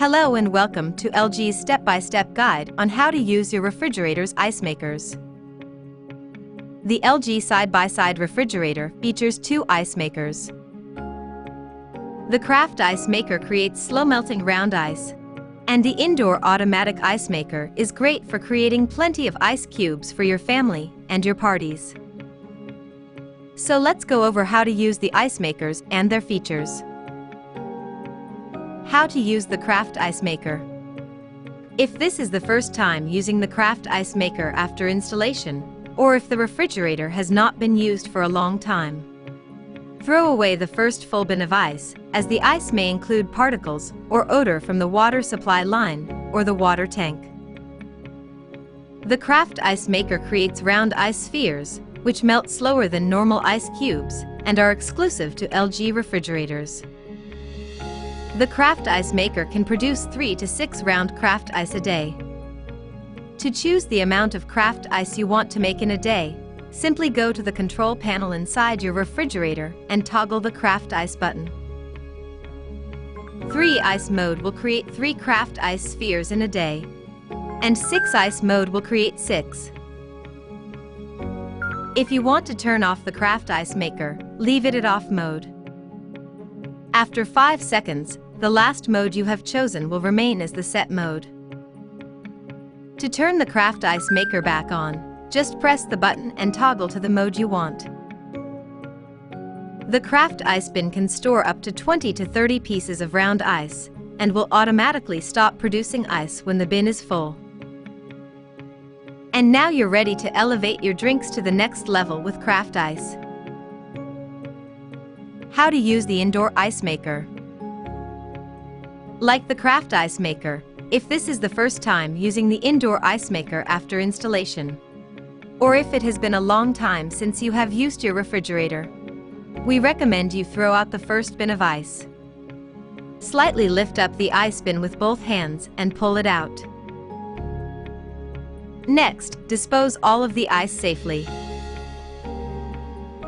Hello and welcome to LG's step-by-step guide on how to use your refrigerator's ice makers. The LG side-by-side refrigerator features two ice makers. The Craft Ice Maker creates slow-melting round ice, and the indoor automatic ice maker is great for creating plenty of ice cubes for your family and your parties. So let's go over how to use the ice makers and their features. How to use the Craft Ice Maker. If this is the first time using the Craft Ice Maker after installation, or if the refrigerator has not been used for a long time, throw away the first full bin of ice, as the ice may include particles or odor from the water supply line or the water tank. The Craft Ice Maker creates round ice spheres, which melt slower than normal ice cubes and are exclusive to LG refrigerators. The Craft Ice Maker can produce 3 to 6 round craft ice a day. To choose the amount of craft ice you want to make in a day, simply go to the control panel inside your refrigerator and toggle the Craft Ice button. 3 Ice mode will create 3 craft ice spheres in a day, and 6 Ice mode will create 6. If you want to turn off the Craft Ice Maker, leave it at off mode. After 5 seconds, the last mode you have chosen will remain as the set mode. To turn the Craft Ice Maker back on, just press the button and toggle to the mode you want. The Craft Ice bin can store up to 20 to 30 pieces of round ice, and will automatically stop producing ice when the bin is full. And now you're ready to elevate your drinks to the next level with Craft Ice. How to use the indoor ice maker. Like the Craft Ice Maker, if this is the first time using the indoor ice maker after installation, or if it has been a long time since you have used your refrigerator, we recommend you throw out the first bin of ice. Slightly lift up the ice bin with both hands and pull it out. Next, dispose all of the ice safely.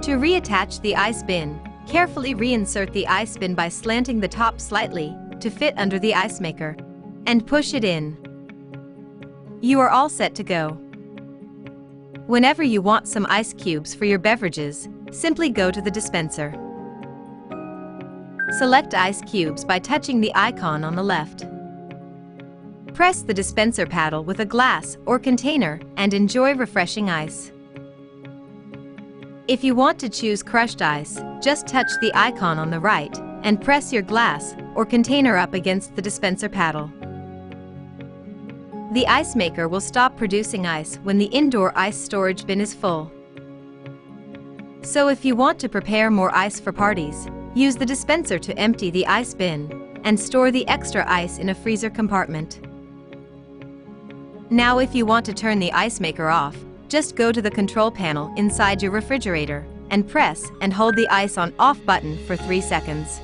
To reattach the ice bin, carefully reinsert the ice bin by slanting the top slightly to fit under the ice maker, and push it in. You are all set to go. Whenever you want some ice cubes for your beverages, simply go to the dispenser. Select ice cubes by touching the icon on the left. Press the dispenser paddle with a glass or container and enjoy refreshing ice. If you want to choose crushed ice, just touch the icon on the right and press your glass or container up against the dispenser paddle. The ice maker will stop producing ice when the indoor ice storage bin is full. So if you want to prepare more ice for parties, use the dispenser to empty the ice bin and store the extra ice in a freezer compartment. Now if you want to turn the ice maker off, just go to the control panel inside your refrigerator and press and hold the ice on off button for 3 seconds.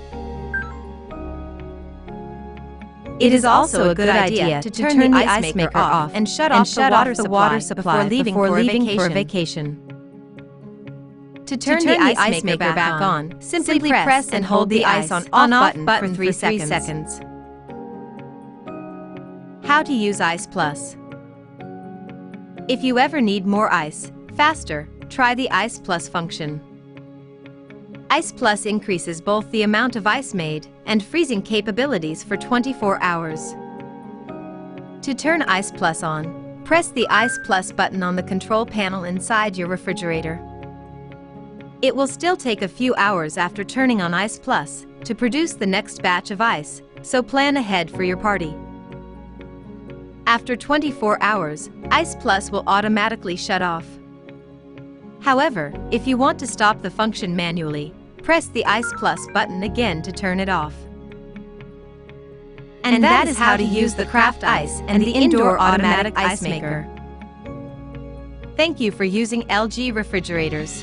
It is also a good idea to turn the ice maker off and shut off the water supply before leaving for a vacation. To turn the ice maker back on, simply press and hold the ice on off button for 3 seconds. How to use Ice Plus. If you ever need more ice, faster, try the Ice Plus function. Ice Plus increases both the amount of ice made and freezing capabilities for 24 hours. To turn Ice Plus on, press the Ice Plus button on the control panel inside your refrigerator. It will still take a few hours after turning on Ice Plus to produce the next batch of ice, so plan ahead for your party. After 24 hours, Ice Plus will automatically shut off. However, if you want to stop the function manually, press the Ice Plus button again to turn it off. And that is how to use the Craft Ice and the indoor automatic ice maker. Thank you for using LG refrigerators.